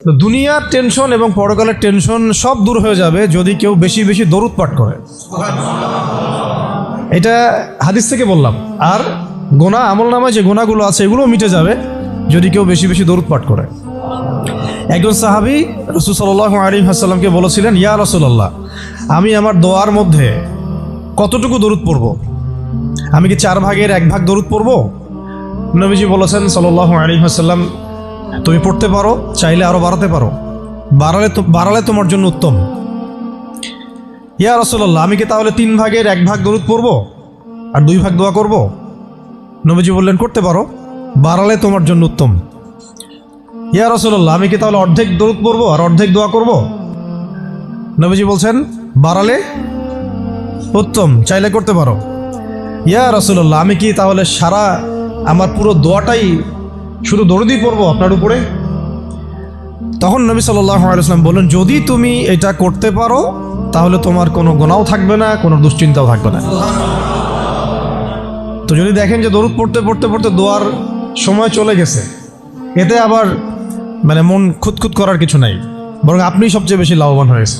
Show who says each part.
Speaker 1: তো দুনিয়ার টেনশন এবং পরকালের টেনশন সব দূর হয়ে যাবে যদি কেউ বেশি বেশি দরুদ পাঠ করে। এটা হাদিস থেকে বললাম। আর গোনা আমলনামায় যে গোনাগুলো আছে এগুলোও মিটে যাবে যদি কেউ বেশি বেশি দরুদ পাঠ করে। একজন সাহাবী রাসূল সাল্লাল্লাহু আলাইহি ওয়াসাল্লামকে বলেছিলেন, ইয়া রাসূলুল্লাহ, আমি আমার দোয়ার মধ্যে কতটুকু দরুদ পড়ব? আমি কি 4 ভাগের 1 ভাগ দরুদ পড়ব? নবীজি বলেছেন সাল্লাল্লাহু আলাইহি ওয়াসাল্লাম, তুমি পড়তে পারো, চাইলে আরো বাড়াতে পারো, বাড়ালে তোমার জন্য উত্তম। ইয়া রাসূলুল্লাহ, আমি কি তাহলে 3 ভাগের 1 ভাগ দরুদ পড়ব আর 2 ভাগ দোয়া করব? নবীজি বললেন, করতে পারো, বাড়ালে তোমার জন্য উত্তম। ইয়া রাসূলুল্লাহ, আমি কি তাহলে অর্ধেক দরুদ পড়ব আর অর্ধেক দোয়া করব? নবীজি বলছেন, বাড়ালে উত্তম, চাইলে করতে পারো। ইয়া রাসূলুল্লাহ, আমি কি তাহলে সারা আমার পুরো দোয়াটাই শুধু দরুদই পড়ব আপনার উপরে? তখন নবী সাল্লাল্লাহু আলাইহি ওয়াসাল্লাম বললেন, যদি তুমি এটা করতে পারো তাহলে তোমার কোনো গুনাহও থাকবে না, কোনো দুশ্চিন্তাও থাকবে না। তো যদি দেখেন যে দরুদ পড়তে পড়তে পড়তে দোয়ার সময় চলে গেছে, এতে আবার মন খুঁতখুত করার কিছু নাই, বরং আপনি সবচেয়ে বেশি লাভবান হয়েছে।